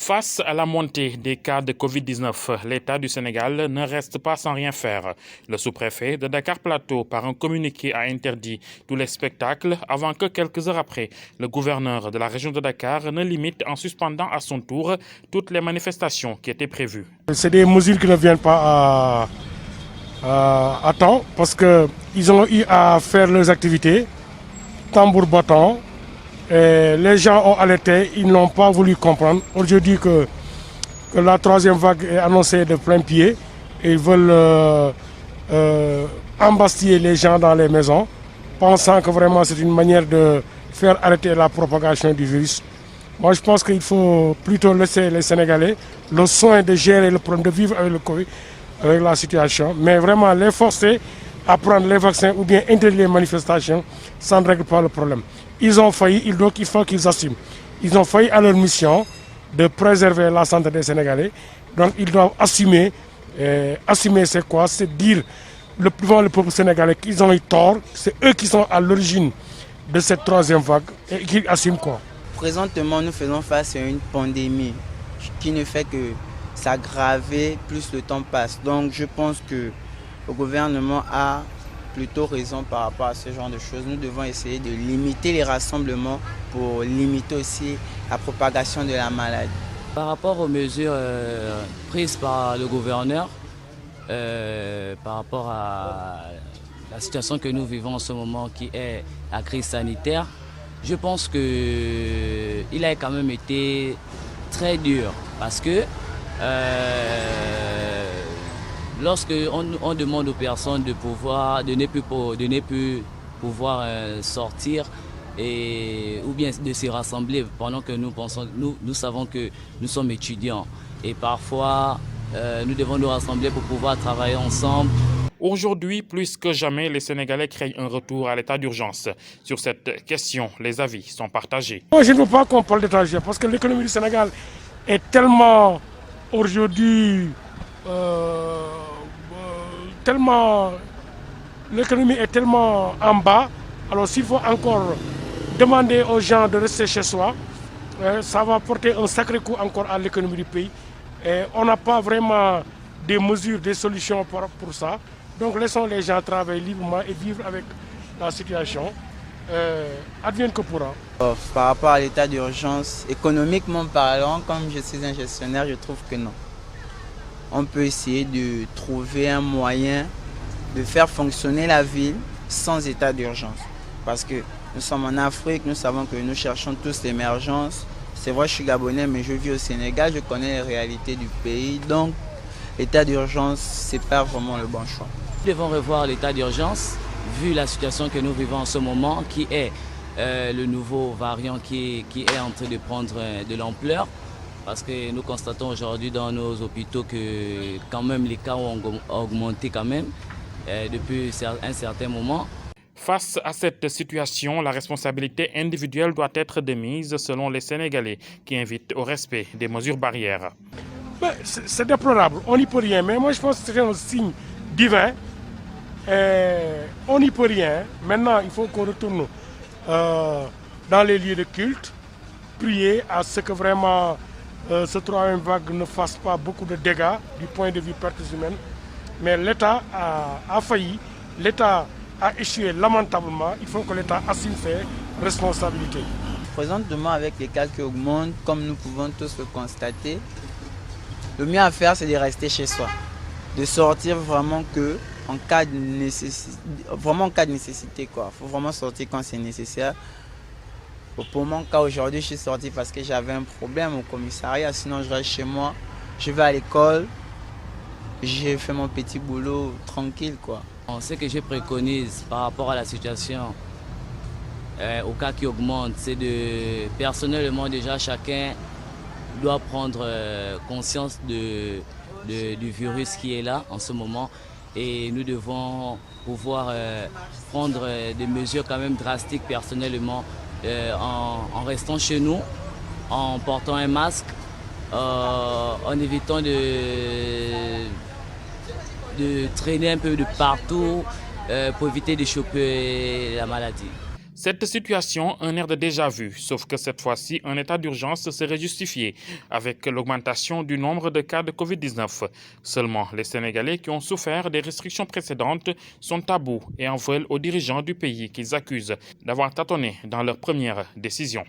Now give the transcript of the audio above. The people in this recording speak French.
Face à la montée des cas de Covid-19, l'État du Sénégal ne reste pas sans rien faire. Le sous-préfet de Dakar Plateau, par un communiqué, a interdit tous les spectacles avant que quelques heures après, le gouverneur de la région de Dakar ne limite en suspendant à son tour toutes les manifestations qui étaient prévues. C'est des mesures qui ne viennent pas à temps parce qu'ils ont eu à faire leurs activités tambour battant. Et les gens ont alerté, ils n'ont pas voulu comprendre. Aujourd'hui que la troisième vague est annoncée de plein pied, ils veulent embastiller les gens dans les maisons, pensant que vraiment c'est une manière de faire arrêter la propagation du virus. Moi je pense qu'il faut plutôt laisser les Sénégalais le soin de gérer le problème, de vivre avec le Covid, avec la situation, mais vraiment les forcer à prendre les vaccins ou bien interdire les manifestations, ça ne règle pas le problème. Ils ont failli, donc il faut qu'ils assument. Ils ont failli à leur mission de préserver la santé des Sénégalais. Donc ils doivent assumer. Assumer c'est quoi? C'est dire devant le peuple sénégalais qu'ils ont eu tort. C'est eux qui sont à l'origine de cette troisième vague et qu'ils assument quoi. Présentement, nous faisons face à une pandémie qui ne fait que s'aggraver plus le temps passe. Donc je pense que le gouvernement a plutôt raison par rapport à ce genre de choses. Nous devons essayer de limiter les rassemblements pour limiter aussi la propagation de la maladie. Par rapport aux mesures prises par le gouverneur, par rapport à la situation que nous vivons en ce moment qui est la crise sanitaire, je pense qu'il a quand même été très dur parce que lorsque on demande aux personnes de ne plus pouvoir sortir ou bien de se rassembler pendant que nous savons que nous sommes étudiants et parfois nous devons nous rassembler pour pouvoir travailler ensemble. Aujourd'hui, plus que jamais, les Sénégalais craignent un retour à l'état d'urgence. Sur cette question, les avis sont partagés. Moi, je ne veux pas qu'on parle d'état d'urgence parce que l'économie du Sénégal est tellement aujourd'hui l'économie est tellement en bas. Alors s'il faut encore demander aux gens de rester chez soi, ça va porter un sacré coup encore à l'économie du pays. Et on n'a pas vraiment des mesures, des solutions pour ça. Donc laissons les gens travailler librement et vivre avec la situation. Advienne que pourra. Par rapport à l'état d'urgence, économiquement parlant, comme je suis un gestionnaire, je trouve que non. On peut essayer de trouver un moyen de faire fonctionner la ville sans état d'urgence. Parce que nous sommes en Afrique, nous savons que nous cherchons tous l'émergence. C'est vrai, je suis gabonais, mais je vis au Sénégal, je connais les réalités du pays. Donc, l'état d'urgence, ce n'est pas vraiment le bon choix. Nous devons revoir l'état d'urgence, vu la situation que nous vivons en ce moment, qui est le nouveau variant qui est en train de prendre de l'ampleur. Parce que nous constatons aujourd'hui dans nos hôpitaux que quand même les cas ont augmenté quand même depuis un certain moment. Face à cette situation, la responsabilité individuelle doit être démise selon les Sénégalais qui invitent au respect des mesures barrières. C'est déplorable, on n'y peut rien, mais moi je pense que c'est un signe divin. On n'y peut rien. Maintenant, il faut qu'on retourne dans les lieux de culte, prier à ce que vraiment ce troisième vague ne fasse pas beaucoup de dégâts du point de vue pertes humaines. Mais l'État a failli, l'État a échoué lamentablement. Il faut que l'État assume ses responsabilités. Présentement, avec les cas qui augmentent, comme nous pouvons tous le constater, le mieux à faire, c'est de rester chez soi. De sortir vraiment en cas de nécessité. Vraiment en cas de nécessité, quoi. Il faut vraiment sortir quand c'est nécessaire. Pour mon cas, aujourd'hui, je suis sorti parce que j'avais un problème au commissariat. Sinon, je reste chez moi. Je vais à l'école. J'ai fait mon petit boulot tranquille, quoi. Ce que je préconise par rapport à la situation, au cas qui augmente, c'est personnellement déjà chacun doit prendre conscience du virus qui est là en ce moment et nous devons pouvoir prendre des mesures quand même drastiques personnellement en restant chez nous, en portant un masque, en évitant de traîner un peu de partout pour éviter de choper la maladie. Cette situation, un air de déjà-vu, sauf que cette fois-ci, un état d'urgence serait justifié avec l'augmentation du nombre de cas de Covid-19. Seulement, les Sénégalais qui ont souffert des restrictions précédentes sont à bout et en veulent aux dirigeants du pays qu'ils accusent d'avoir tâtonné dans leurs premières décisions.